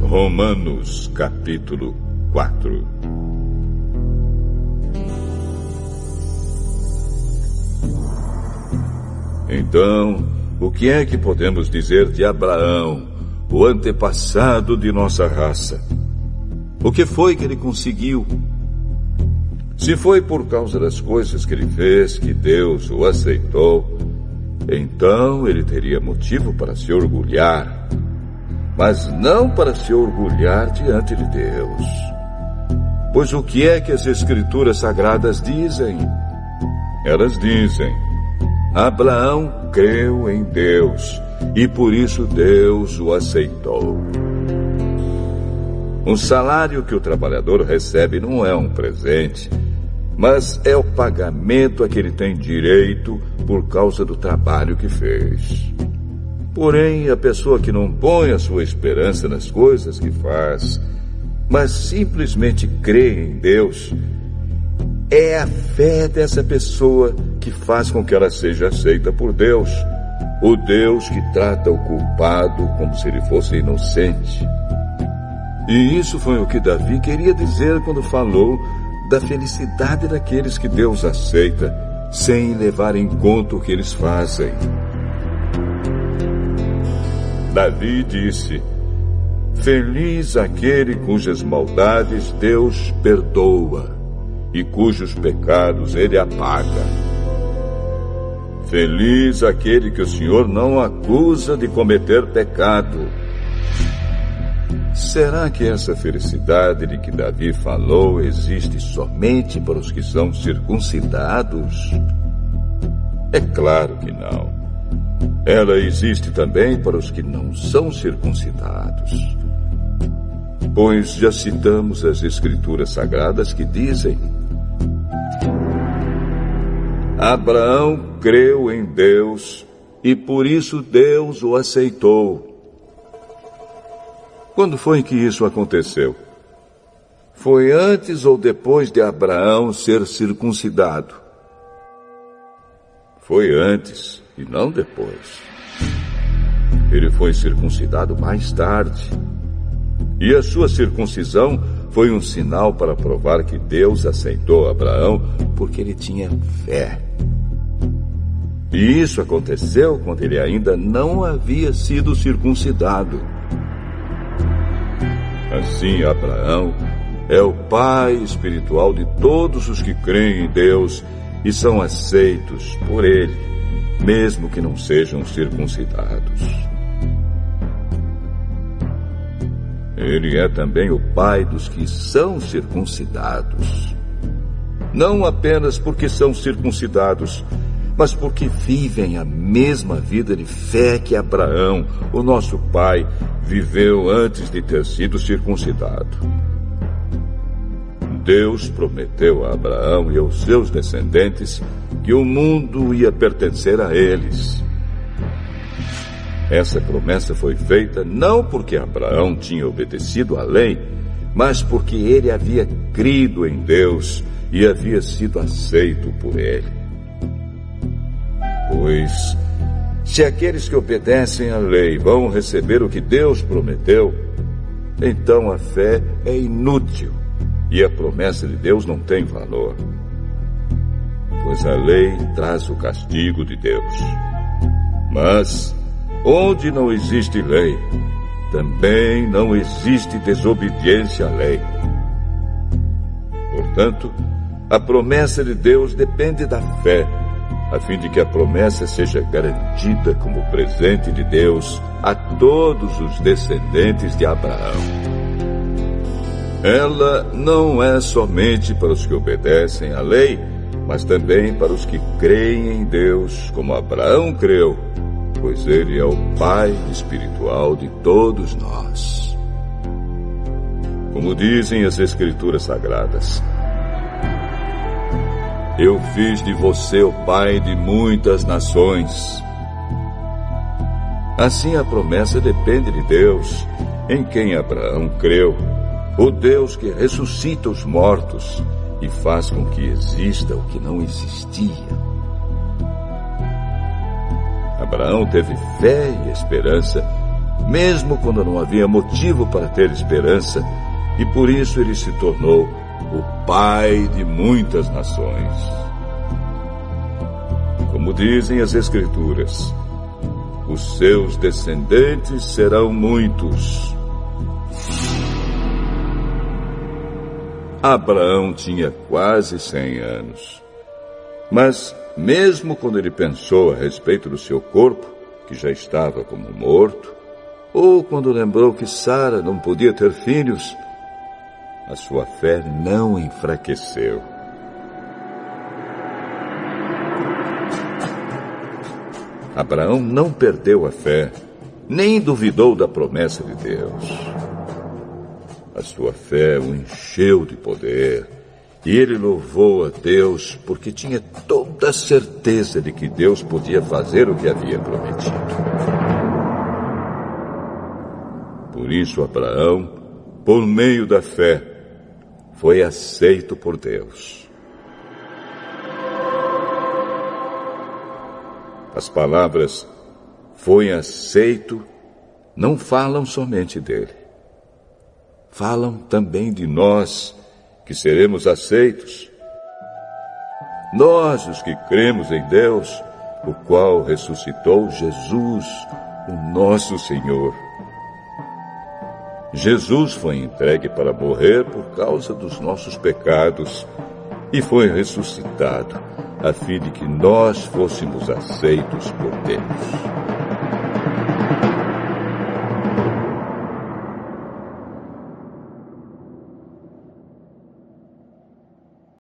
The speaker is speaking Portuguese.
Romanos capítulo 4. Então, o que é que podemos dizer de Abraão, o antepassado de nossa raça? O que foi que ele conseguiu? Se foi por causa das coisas que ele fez que Deus o aceitou, então ele teria motivo para se orgulhar, mas não para se orgulhar diante de Deus. Pois o que é que as Escrituras Sagradas dizem? Elas dizem: Abraão creu em Deus, e por isso Deus o aceitou. O salário que o trabalhador recebe não é um presente, mas é o pagamento a que ele tem direito por causa do trabalho que fez. Porém, a pessoa que não põe a sua esperança nas coisas que faz, mas simplesmente crê em Deus, é a fé dessa pessoa que faz com que ela seja aceita por Deus, o Deus que trata o culpado como se ele fosse inocente. E isso foi o que Davi queria dizer quando falou da felicidade daqueles que Deus aceita, sem levar em conta o que eles fazem. Davi disse: Feliz aquele cujas maldades Deus perdoa e cujos pecados ele apaga. Feliz aquele que o Senhor não acusa de cometer pecado. Será que essa felicidade de que Davi falou existe somente para os que são circuncidados? É claro que não. Ela existe também para os que não são circuncidados. Pois já citamos as Escrituras Sagradas que dizem: Abraão creu em Deus e por isso Deus o aceitou. Quando foi que isso aconteceu? Foi antes ou depois de Abraão ser circuncidado? Foi antes e não depois. Ele foi circuncidado mais tarde. E a sua circuncisão foi um sinal para provar que Deus aceitou Abraão porque ele tinha fé. E isso aconteceu quando ele ainda não havia sido circuncidado. Assim, Abraão é o pai espiritual de todos os que creem em Deus e são aceitos por ele, mesmo que não sejam circuncidados. Ele é também o pai dos que são circuncidados. Não apenas porque são circuncidados, mas porque vivem a mesma vida de fé que Abraão, o nosso pai, viveu antes de ter sido circuncidado. Deus prometeu a Abraão e aos seus descendentes que o mundo ia pertencer a eles. Essa promessa foi feita não porque Abraão tinha obedecido à lei, mas porque ele havia crido em Deus e havia sido aceito por ele. Pois, se aqueles que obedecem à lei vão receber o que Deus prometeu, então a fé é inútil e a promessa de Deus não tem valor. Pois a lei traz o castigo de Deus. Mas, onde não existe lei, também não existe desobediência à lei. Portanto, a promessa de Deus depende da fé, a fim de que a promessa seja garantida como presente de Deus a todos os descendentes de Abraão. Ela não é somente para os que obedecem à lei, mas também para os que creem em Deus, como Abraão creu, pois ele é o pai espiritual de todos nós. Como dizem as Escrituras Sagradas: Eu fiz de você o pai de muitas nações. Assim a promessa depende de Deus, em quem Abraão creu, o Deus que ressuscita os mortos e faz com que exista o que não existia. Abraão teve fé e esperança mesmo quando não havia motivo para ter esperança, e por isso ele se tornou o pai de muitas nações. Como dizem as Escrituras, os seus descendentes serão muitos. Abraão tinha quase 100 anos. Mas, mesmo quando ele pensou a respeito do seu corpo, que já estava como morto, ou quando lembrou que Sara não podia ter filhos, a sua fé não enfraqueceu. Abraão não perdeu a fé, nem duvidou da promessa de Deus. A sua fé o encheu de poder, e ele louvou a Deus porque tinha toda a certeza de que Deus podia fazer o que havia prometido. Por isso, Abraão, por meio da fé, foi aceito por Deus. As palavras "foi aceito" não falam somente dele. Falam também de nós, que seremos aceitos. Nós, os que cremos em Deus, o qual ressuscitou Jesus, o nosso Senhor. Jesus foi entregue para morrer por causa dos nossos pecados e foi ressuscitado, a fim de que nós fôssemos aceitos por Deus.